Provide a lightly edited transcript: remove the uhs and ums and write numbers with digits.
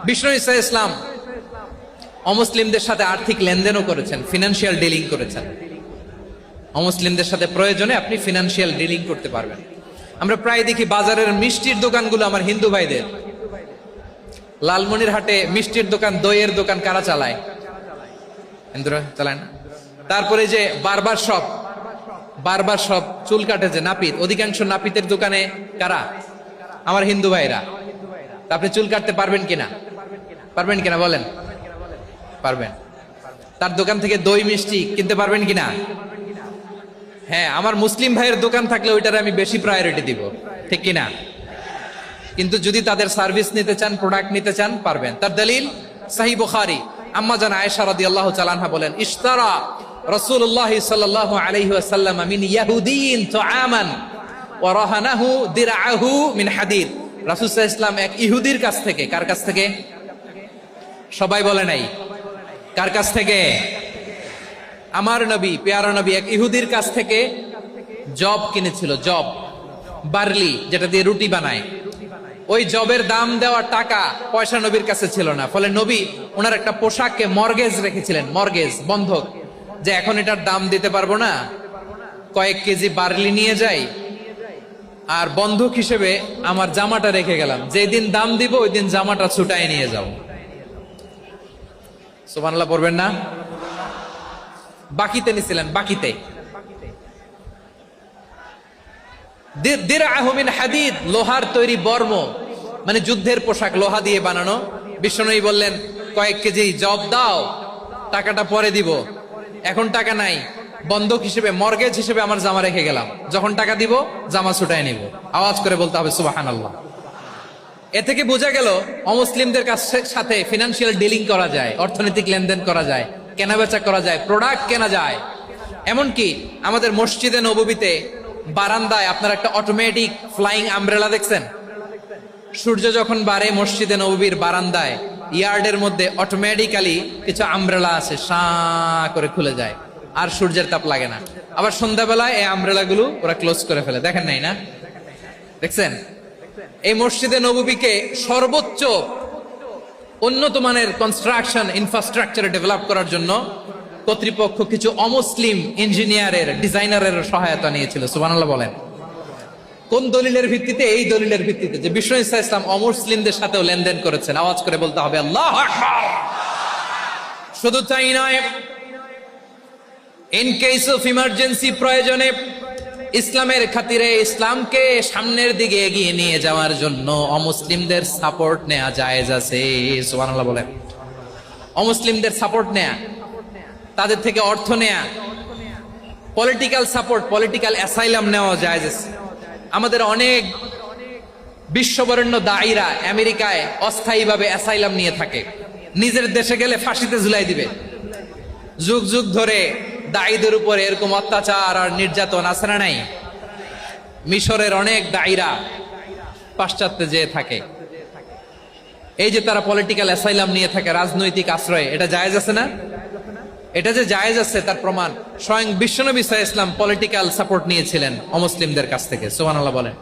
বিষ্ণু ঈসা ইসলাম অমুসলিমদের সাথে আর্থিক লেনদেনও করেছেন, ফিনান্সিয়াল ডিলিং করেছেন। অমুসলিমদের সাথে প্রয়োজনে আপনি ফিনান্সিয়াল ডিলিং করতে পারবেন। আমরা প্রায় দেখি বাজারের মিষ্টির দোকানগুলো আমার হিন্দু ভাইদের। লালমনিরহাটে মিষ্টির দোকান, দইয়ের দোকান কারা চালায়? হিন্দুরা চালায় না। তারপরে যে বারবার শপ, চুল কাটে যে নাপিত, অধিকাংশ নাপিতের দোকানে কারা? আমার হিন্দু ভাইরা। তা আপনি চুল কাটতে পারবেন কিনা? পারবেন কিনা বলেন? পারবেন। তার দোকান থেকে দই মিষ্টি কিনতে পারবেন কিনা? হ্যাঁ, আমার মুসলিম ভাইয়ের দোকান থাকলে ওইটারে আমি বেশি প্রায়োরিটি দিব, ঠিক কিনা? কিন্তু যদি তাদের সার্ভিস নিতে চান, প্রোডাক্ট নিতে চান, পারবেন। তার দলিল সহিহ বুখারী, আম্মা জান আয়েশা রাদিয়াল্লাহু তাআলা আনহা বলেন, ইশতারা রাসূলুল্লাহ সাল্লাল্লাহু আলাইহি ওয়াসাল্লাম মিন ইয়াহুদিয়িন তুআমান ওয়া রাহানাহু দিরআহু মিন হাদিদ। রাসূল সাল্লাল্লাহু আলাইহি ওয়াসাল্লাম এক ইহুদির কাছ থেকে, কার কাছ থেকে? সবাই বলে নাই কার কাছ থেকে? আমার নবী, পেয়ারা নবী এক ইহুদির কাছ থেকে জব কিনেছিল। জব, বার্লি, যেটা দিয়ে রুটি বানায়। ওই জবের দাম দেওয়ার টাকা পয়সা নবীর কাছে ছিল না। ফলে নবী ওনার একটা পোশাককে মর্গেজ রেখেছিলেন, মর্গেজ, বন্ধক, যে এখন এটার দাম দিতে পারবো না, কয়েক কেজি বার্লি নিয়ে যাই আর বন্ধক হিসেবে আমার জামাটা রেখে গেলাম, যেদিন দাম দিব ওই দিন জামাটা ছুটায় নিয়ে যাও। সুবহানাল্লাহ পড়বেন না? বাকিতে নিছিলেন, বাকিতে। দিরআহু মিন হাদিদ, লোহার তৈরি বর্ম, মানে যুদ্ধের পোশাক, লোহা দিয়ে বানানো। বিশ্বনবী বললেন, কয়েক কেজি জব দাও, টাকাটা পরে দিব, এখন টাকা নাই, বন্ধক হিসেবে, মর্গেজ হিসেবে আমার জামা রেখে গেলাম, যখন টাকা দিব জামা ছুটায় নিব। আওয়াজ করে বলতে হবে সুবহানাল্লাহ। এ থেকে বোঝা গেল অমুসলিমদের সাথে ফিনান্সিয়াল ডিলিং করা যায়, অর্থনৈতিক লেনদেন করা যায়, কেনাবেচা করা যায়, প্রোডাক্ট কেনা যায়। এমনকি আমাদের মসজিদে নববীতে বারান্দায় আপনার একটা অটোমেটিক ফ্লাইং আমব্রেলা দেখছেন? সূর্য যখন বাড়ে মসজিদে নববীর বারান্দায়, ইয়ার্ডের মধ্যে অটোমেটিক্যালি কিছু আমব্রেলা আছে, সাঁ করে খুলে যায়, আর সূর্যের তাপ লাগে না। আবার সন্ধ্যাবেলায় এই আমব্রেলা গুলো ওরা ক্লোজ করে ফেলে, দেখেন নাই না? দেখছেন? এই মসজিদে নববীকে সর্বোচ্চ উন্নত মানের কনস্ট্রাকশন ইনফ্রাস্ট্রাকচার ডেভেলপ করার জন্য কর্তৃপক্ষ কিছু অমুসলিম ইঞ্জিনিয়ারের, ডিজাইনারের সহায়তা নিয়েছিল। সুবহানাল্লাহ বলেন। কোন দলিলের ভিত্তিতে? এই দলিলের ভিত্তিতে যে বিষ্ণু ঈসা ইসলাম অমুসলিমদের সাথেও লেনদেন করেছেন। আওয়াজ করে বলতে হবে আল্লাহু আকবার। শুধু তাই নয়, ইন কেস অফ ইমার্জেন্সি, প্রয়োজনে ইসলামের খাতিরে, ইসলামকে সামনের দিকে এগিয়ে নিয়ে যাওয়ার জন্য অমুসলিমদের সাপোর্ট নেওয়া জায়েজ আছে। সুবহানাল্লাহ বলেন। অমুসলিমদের সাপোর্ট নেয়া, তাদের থেকে অর্থ নেয়া, পলিটিক্যাল সাপোর্ট, পলিটিক্যাল অ্যাসাইলাম নেওয়া জায়েজ আছে। আমাদের অনেক বিশ্ববরেণ্য দায়ীরা আমেরিকায় অস্থায়ীভাবে অ্যাসাইলাম নিয়ে থাকে, নিজের দেশে গেলে ফাঁসিতে ঝুলাই দিবে। যুগ যুগ ধরে দায়ীদের উপরে এরকম অত্যাচার আর নির্যাতন আছে না নাই? মিশরের অনেক দায়ীরা পাশ্চাত্যে যেয়ে থাকে। এই যে তারা পলিটিক্যাল অ্যাসাইলাম নিয়ে থাকে, রাজনৈতিক আশ্রয়, এটা জায়েজ আছে না? এটা যে জায়েজ আছে তার প্রমাণ স্বয়ং বিশ্বনবী সাল্লাল্লাহু আলাইহি ওয়াসাল্লাম পলিটিক্যাল সাপোর্ট নিয়েছিলেন অমুসলিমদের কাছ থেকে। সুবহানাল্লাহ বলেন।